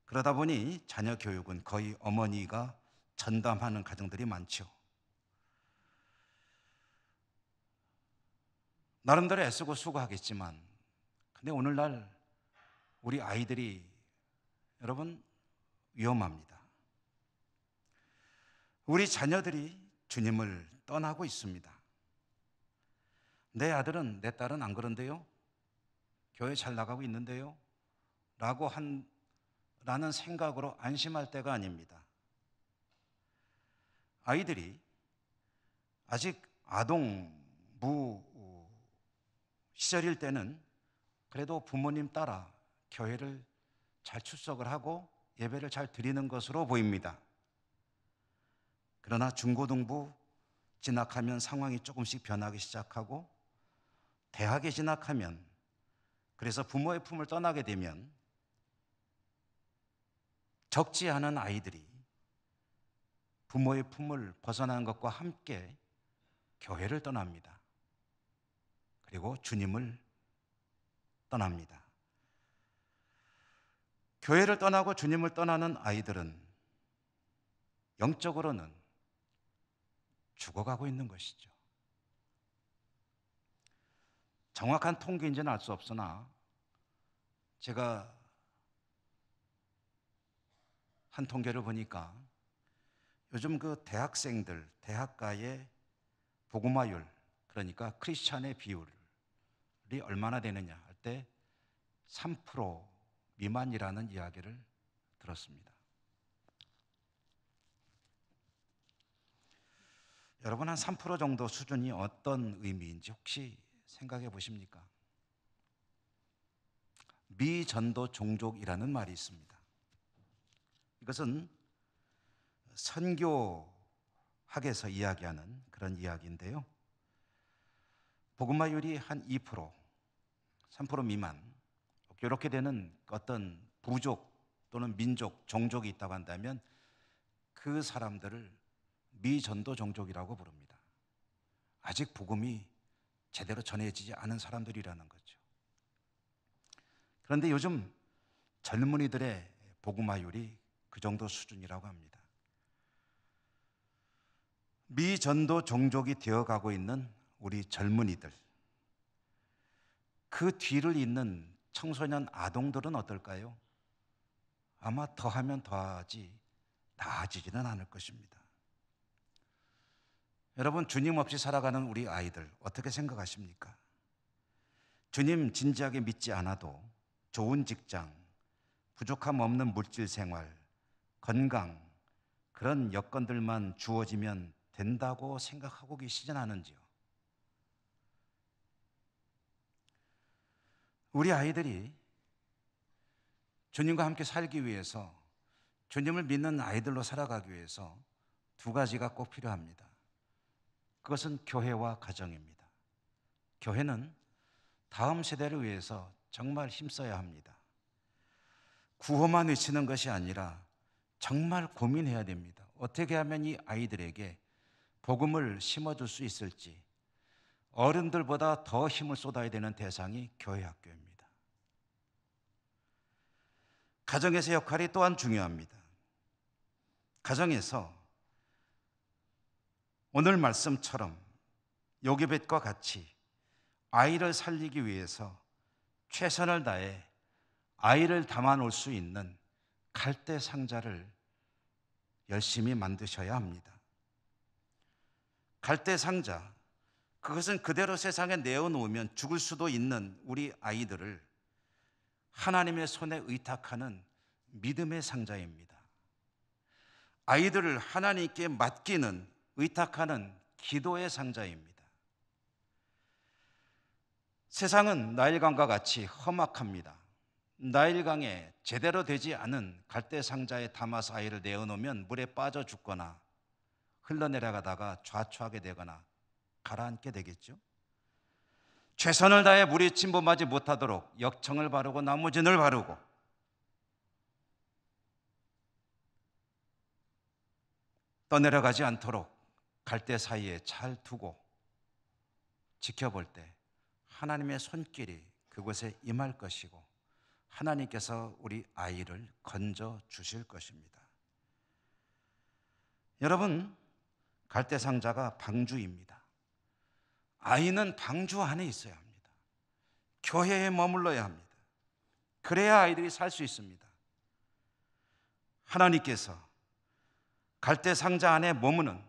그러다 보니 자녀 교육은 거의 어머니가 전담하는 가정들이 많죠. 나름대로 애쓰고 수고하겠지만 근데 오늘날 우리 아이들이 여러분 위험합니다. 우리 자녀들이 주님을 떠나고 있습니다. 내 아들은 내 딸은 안 그런데요? 교회 잘 나가고 있는데요? 라는 생각으로 안심할 때가 아닙니다. 아이들이 아직 아동부 시절일 때는 그래도 부모님 따라 교회를 잘 출석을 하고 예배를 잘 드리는 것으로 보입니다. 그러나 중고등부 진학하면 상황이 조금씩 변하기 시작하고 대학에 진학하면 그래서 부모의 품을 떠나게 되면 적지 않은 아이들이 부모의 품을 벗어나는 것과 함께 교회를 떠납니다. 그리고 주님을 떠납니다. 교회를 떠나고 주님을 떠나는 아이들은 영적으로는 죽어가고 있는 것이죠. 정확한 통계인지는 알 수 없으나 제가 한 통계를 보니까 요즘 그 대학생들, 대학가의 복음화율, 그러니까 크리스찬의 비율이 얼마나 되느냐 할 때 3% 미만이라는 이야기를 들었습니다. 여러분 한 3% 정도 수준이 어떤 의미인지 혹시 생각해 보십니까? 미전도 종족이라는 말이 있습니다. 이것은 선교학에서 이야기하는 그런 이야기인데요. 복음화율이 한 2%, 3% 미만 이렇게 되는 어떤 부족 또는 민족, 종족이 있다고 한다면 그 사람들을 미전도 종족이라고 부릅니다. 아직 복음이 제대로 전해지지 않은 사람들이라는 거죠. 그런데 요즘 젊은이들의 복음화율이 그 정도 수준이라고 합니다. 미전도 종족이 되어가고 있는 우리 젊은이들, 그 뒤를 잇는 청소년 아동들은 어떨까요? 아마 더하면 더하지 나아지지는 않을 것입니다. 여러분, 주님 없이 살아가는 우리 아이들 어떻게 생각하십니까? 주님 진지하게 믿지 않아도 좋은 직장, 부족함 없는 물질 생활, 건강, 그런 여건들만 주어지면 된다고 생각하고 계시진 않은지요? 우리 아이들이 주님과 함께 살기 위해서, 주님을 믿는 아이들로 살아가기 위해서 두 가지가 꼭 필요합니다. 그것은 교회와 가정입니다. 교회는 다음 세대를 위해서 정말 힘써야 합니다. 구호만 외치는 것이 아니라 정말 고민해야 됩니다. 어떻게 하면 이 아이들에게 복음을 심어줄 수 있을지. 어른들보다 더 힘을 쏟아야 되는 대상이 교회 학교입니다. 가정에서 역할이 또한 중요합니다. 가정에서 오늘 말씀처럼 요게벳과 같이 아이를 살리기 위해서 최선을 다해 아이를 담아놓을 수 있는 갈대 상자를 열심히 만드셔야 합니다. 갈대 상자, 그것은 그대로 세상에 내어놓으면 죽을 수도 있는 우리 아이들을 하나님의 손에 의탁하는 믿음의 상자입니다. 아이들을 하나님께 맡기는, 의탁하는 기도의 상자입니다. 세상은 나일강과 같이 험악합니다. 나일강에 제대로 되지 않은 갈대 상자에 담아서 아이를 내어놓으면 물에 빠져 죽거나 흘러내려가다가 좌초하게 되거나 가라앉게 되겠죠. 최선을 다해 물이 침범하지 못하도록 역청을 바르고 나무진을 바르고 떠내려가지 않도록 갈대 사이에 잘 두고 지켜볼 때 하나님의 손길이 그곳에 임할 것이고 하나님께서 우리 아이를 건져 주실 것입니다. 여러분, 갈대 상자가 방주입니다. 아이는 방주 안에 있어야 합니다. 교회에 머물러야 합니다. 그래야 아이들이 살 수 있습니다. 하나님께서 갈대 상자 안에 머무는,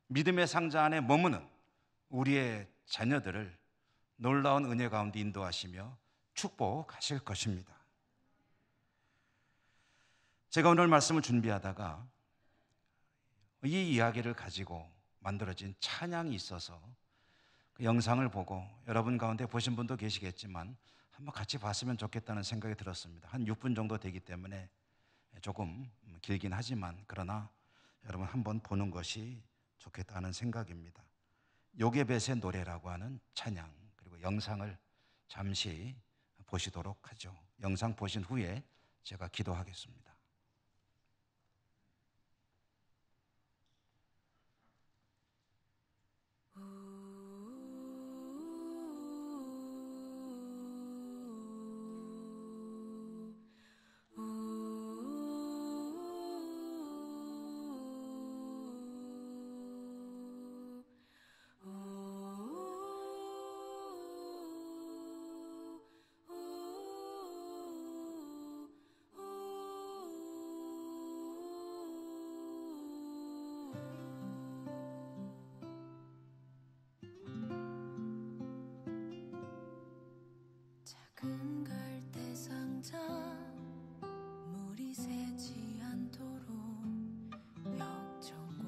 믿음의 상자 안에 머무는 우리의 자녀들을 놀라운 은혜 가운데 인도하시며 축복하실 것입니다. 제가 오늘 말씀을 준비하다가 이 이야기를 가지고 만들어진 찬양이 있어서 그 영상을 보고 여러분 가운데 보신 분도 계시겠지만 한번 같이 봤으면 좋겠다는 생각이 들었습니다. 한 6분 정도 되기 때문에 조금 길긴 하지만 그러나 여러분 한번 보는 것이 좋겠다는 생각입니다. 요게벳의 노래라고 하는 찬양, 그리고 영상을 잠시 보시도록 하죠. 영상 보신 후에 제가 기도하겠습니다. 작은 갈대 상자 물이 새지 않도록 역청과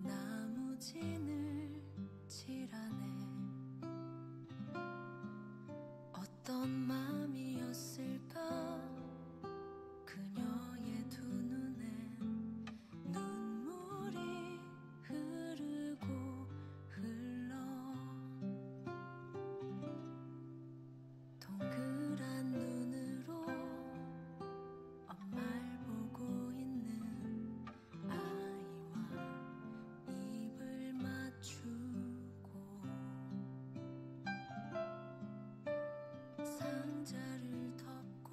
나무진을 칠하네. 어떤 마음이었을까 그녀의 두 눈엔 눈물이 흐르고 흘러 동그란 눈으로 엄마를 보고 있는 아이와 입을 맞추고 상자를 덮고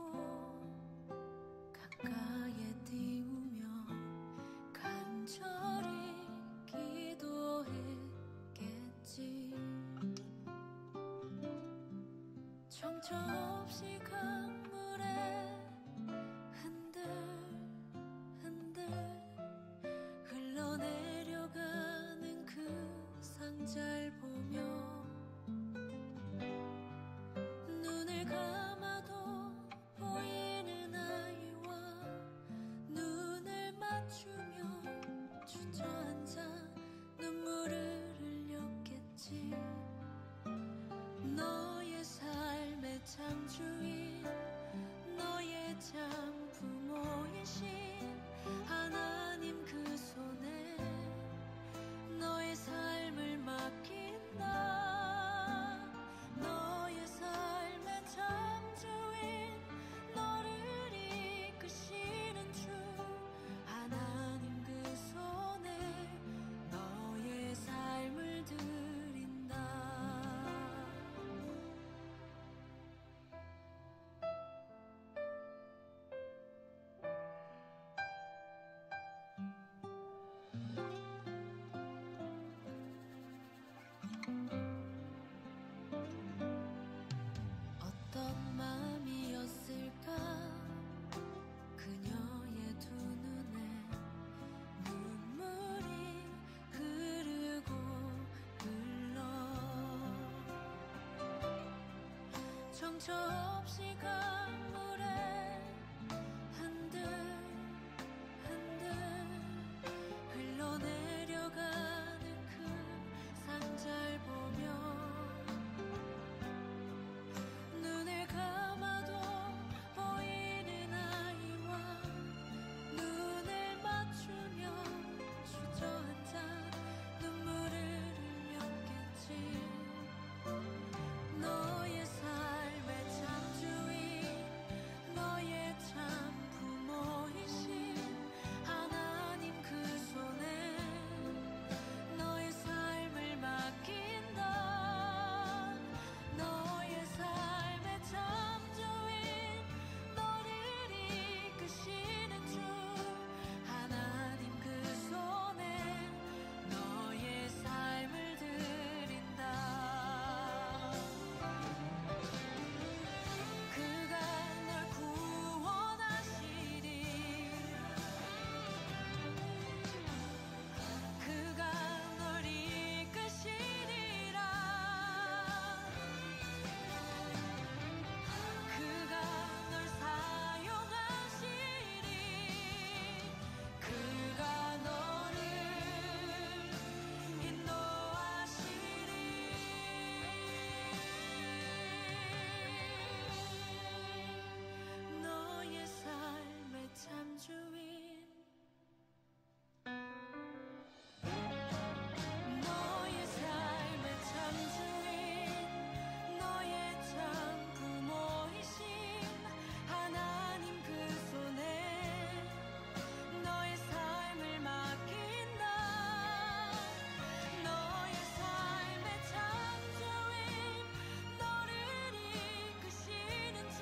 가까이에 띄우며 간절히 기도했겠지. 정처 없이 강물에 흔들흔들 흘러내려가는 그 상자를 보며 눈을 감아도 보이는 아이와 눈을 맞추며 주저앉아 눈물을 흘렸겠지. 너의 삶의 창조인 너의 참 부모이신 하나님 그 손에 너의 삶을 맡긴다. 너의 삶 정처 없이 강물에 한들 한들 흘러내려가는 그 상자를 보며 눈을 감아도 보이는 아이와 눈을 맞추며 주저앉아 눈물을 흘렸겠지. 너의 삶의 창조인 너의 참 부모이신 하나님 그 손에 너의 삶을 맡긴다. 너의 삶의 창조인 너를 이끄시는 주 하나님 그 손에 너의 삶을 드린다. 그가 널 구원하시리. 그가 널 이끄시리라. 그가 널 사용하시리. 그가 너를 인도하시리. 너의 삶의 참주인 너의 삶의 참주인 너의 참 부모이신 하나님 그 손에 너의 삶을 맡긴다. 너의 삶의 창조인 너를 이끄시는 주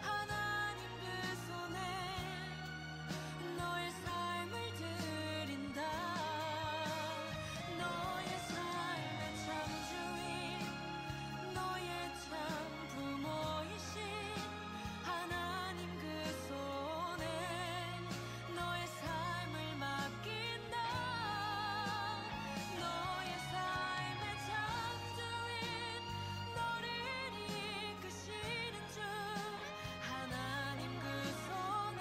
하나님 그 손에 너의 삶을 드린다. 너의 삶의 창조인 너의 참 부모이신 하나님 그 손에 너의 삶을 맡긴다. 너의 삶의 창조인 너를 이끄시는 주 하나님 그 손에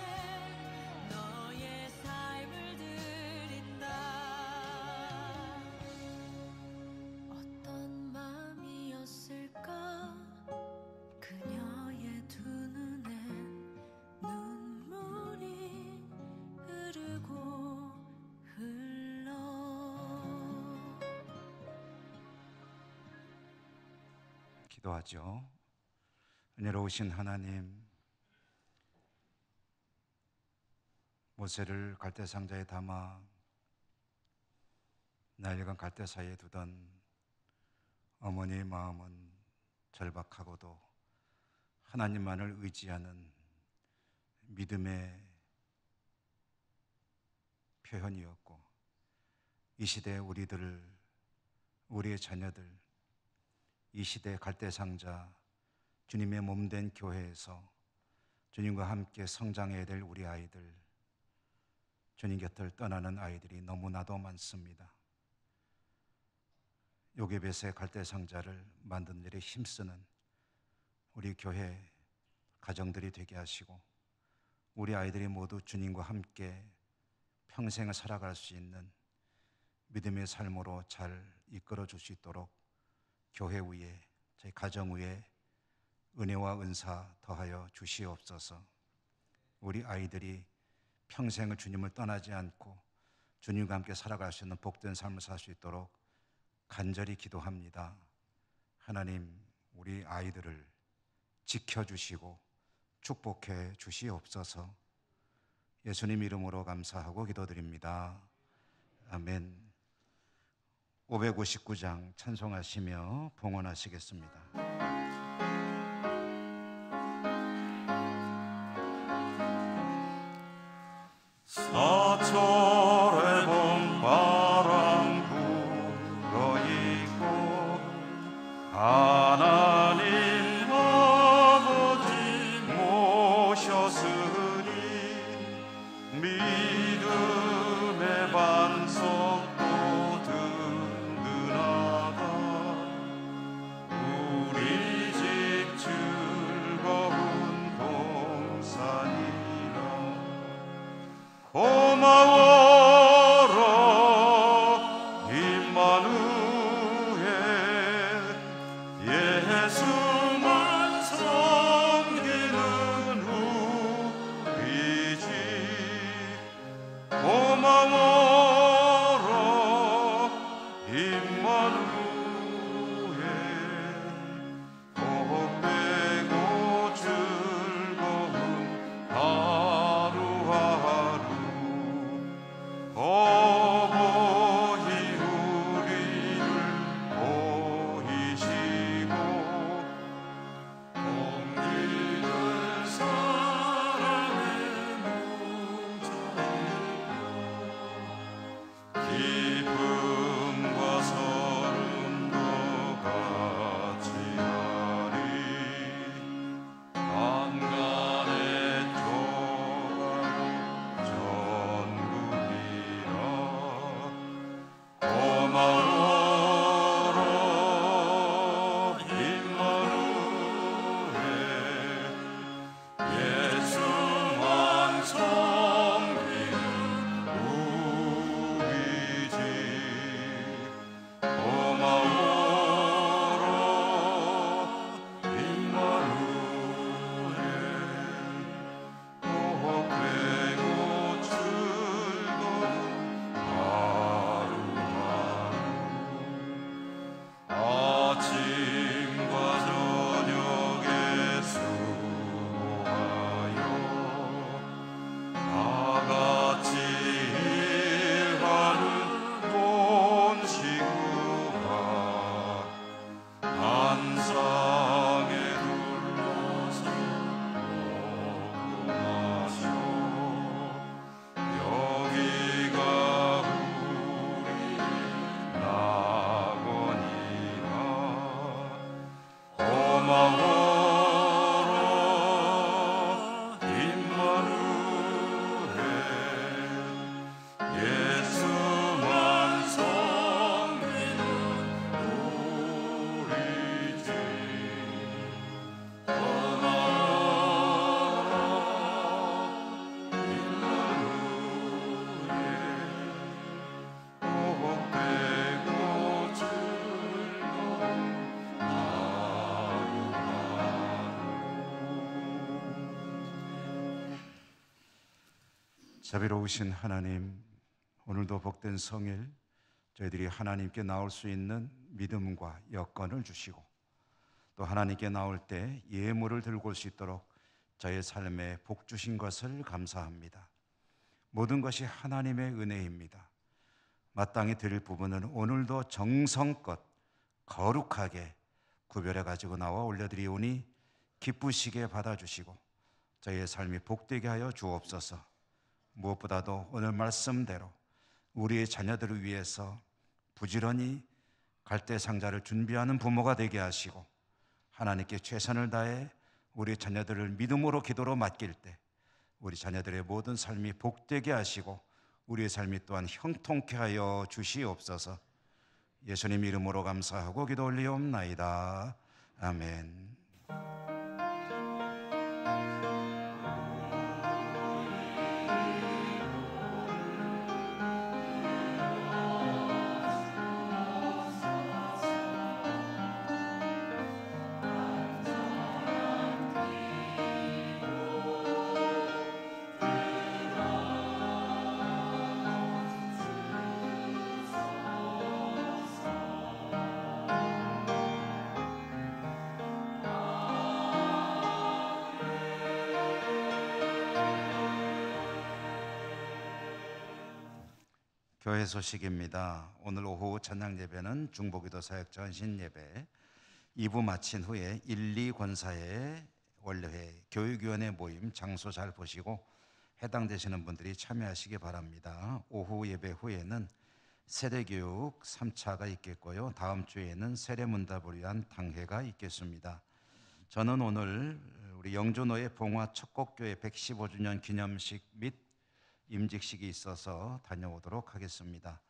너의 삶을 드린다. 어떤 마음이었을까 그녀의 두 눈엔 눈물이 흐르고 흘러. 기도하죠. 은혜로우신 하나님, 모세를 갈대 상자에 담아 나일강 갈대 사이에 두던 어머니의 마음은 절박하고도 하나님만을 의지하는 믿음의 표현이었고, 이 시대 우리의 자녀들, 이 시대 갈대 상자 주님의 몸된 교회에서 주님과 함께 성장해야 될 우리 아이들, 주님 곁을 떠나는 아이들이 너무나도 많습니다. 요괴벳의 갈대 상자를 만든 일에 힘쓰는 우리 교회 가정들이 되게 하시고, 우리 아이들이 모두 주님과 함께 평생을 살아갈 수 있는 믿음의 삶으로 잘 이끌어 줄 수 있도록 교회 위에, 저희 가정 위에 은혜와 은사 더하여 주시옵소서. 우리 아이들이 평생을 주님을 떠나지 않고 주님과 함께 살아갈 수 있는 복된 삶을 살 수 있도록 간절히 기도합니다. 하나님, 우리 아이들을 지켜주시고 축복해 주시옵소서. 예수님 이름으로 감사하고 기도드립니다. 아멘. 559장 찬송하시며 봉헌하시겠습니다. 사철의 봄바람 불어있고 하나님 아버지 모셨으니 믿음의 반석도 든든하다. 우리 집 주 예수만 섬기는 우리지. 고마워라 임마누엘. 복되고 즐거운 하루하루 어버이 우리를 보이시고 공기를 사랑의 무자이고 기쁨과 서름도 같이하리. 만간의 조가로 전국이라. 고마워라 임마누엘. 예수만 섬기는 우리지. 고마워라 임마누엘. 복되고 즐거운 하루하루 아침과 저녁에 수고하여 다같이 일하는 온 식구가 한상에 둘러서 먹고 마셔. 여기가 우리 낙원이라. 고마워라 임마누엘. 예수만 섬기는 우리지. 고마워라 임마누엘. 복되고 즐거운 하루하루. 자비로우신 하나님, 오늘도 복된 성일 저희들이 하나님께 나올 수 있는 믿음과 여건을 주시고 또 하나님께 나올 때 예물을 들고 올 수 있도록 저의 삶에 복 주신 것을 감사합니다. 모든 것이 하나님의 은혜입니다. 마땅히 드릴 부분은 오늘도 정성껏 거룩하게 구별해 가지고 나와 올려드리오니 기쁘시게 받아주시고 저희의 삶이 복되게 하여 주옵소서. 무엇보다도 오늘 말씀대로 우리의 자녀들을 위해서 부지런히 갈대상자를 준비하는 부모가 되게 하시고 하나님께 최선을 다해 우리 자녀들을 믿음으로 기도로 맡길 때 우리 자녀들의 모든 삶이 복되게 하시고 우리의 삶이 또한 형통케 하여 주시옵소서. 예수님 이름으로 감사하고 기도 올리옵나이다. 아멘. 교회 소식입니다. 오늘 오후 찬양 예배는 중보기도 사역 전신 예배 2부 마친 후에 1, 2 권사의 원래회 교육위원회 모임 장소 잘 보시고 해당되시는 분들이 참여하시기 바랍니다. 오후 예배 후에는 세대교육 3차가 있겠고요. 다음 주에는 세례문답을 위한 당회가 있겠습니다. 저는 오늘 우리 영조노예 봉화 척곡교회 115주년 기념식 및 임직식이 있어서 다녀오도록 하겠습니다.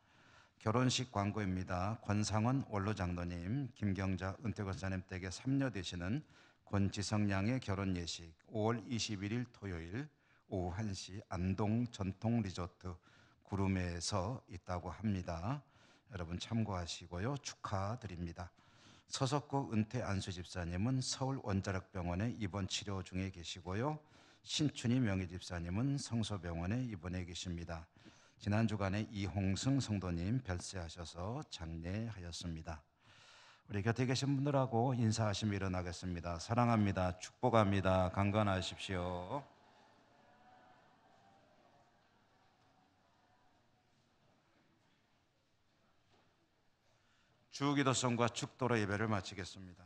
결혼식 광고입니다. 권상원 원로장로님, 김경자 은퇴권사님 댁에 3녀 되시는 권지성 양의 결혼 예식 5월 21일 토요일 오후 1시 안동 전통 리조트 구름에서 있다고 합니다. 여러분 참고하시고요. 축하드립니다. 서석구 은퇴 안수 집사님은 서울 원자력병원에 입원 치료 중에 계시고요. 신춘희 명희 집사님은 성서병원에 입원해 계십니다. 지난 주간에 이홍승 성도님 별세하셔서 장례하였습니다. 우리 곁에 계신 분들하고 인사하시며 일어나겠습니다. 사랑합니다. 축복합니다. 강건하십시오. 주기도성과 축도로 예배를 마치겠습니다.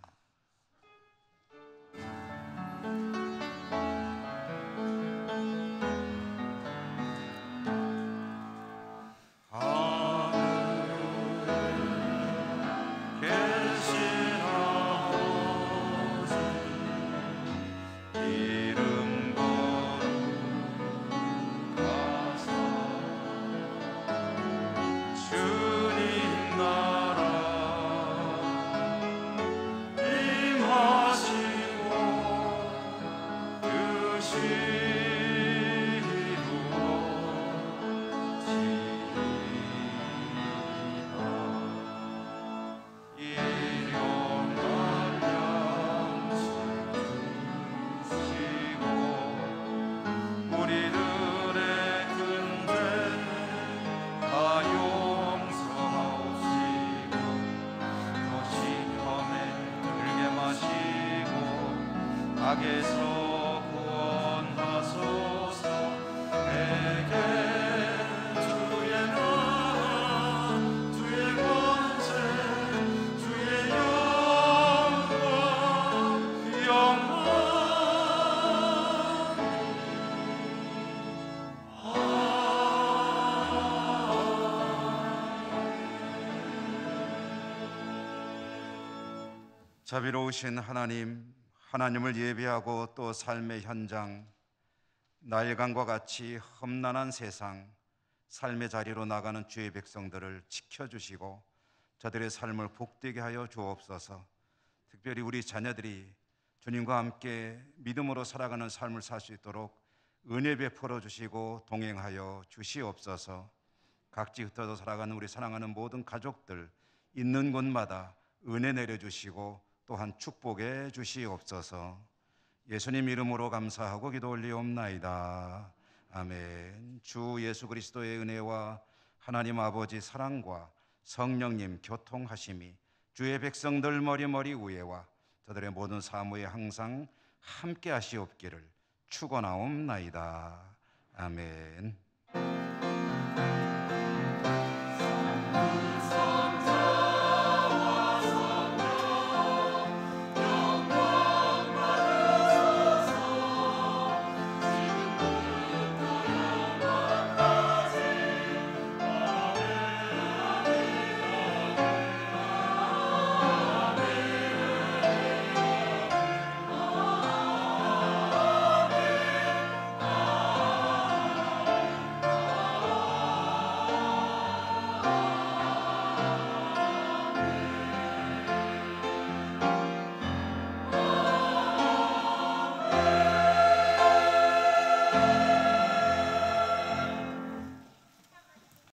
악에서 구원하소서. 내게 주의 나라, 주의 권세, 주의 영광 자비로우신 하나님을 예배하고 또 삶의 현장, 나일강과 같이 험난한 세상, 삶의 자리로 나가는 주의 백성들을 지켜주시고 저들의 삶을 복되게 하여 주옵소서. 특별히 우리 자녀들이 주님과 함께 믿음으로 살아가는 삶을 살 수 있도록 은혜 베풀어 주시고 동행하여 주시옵소서. 각지 흩어져 살아가는 우리 사랑하는 모든 가족들 있는 곳마다 은혜 내려주시고 또한 축복해 주시옵소서. 예수님 이름으로 감사하고 기도 올리옵나이다. 아멘. 주 예수 그리스도의 은혜와 하나님 아버지 사랑과 성령님 교통하심이 주의 백성들 머리 위에와 저들의 모든 사무에 항상 함께 하시옵기를 축원하옵나이다. 아멘.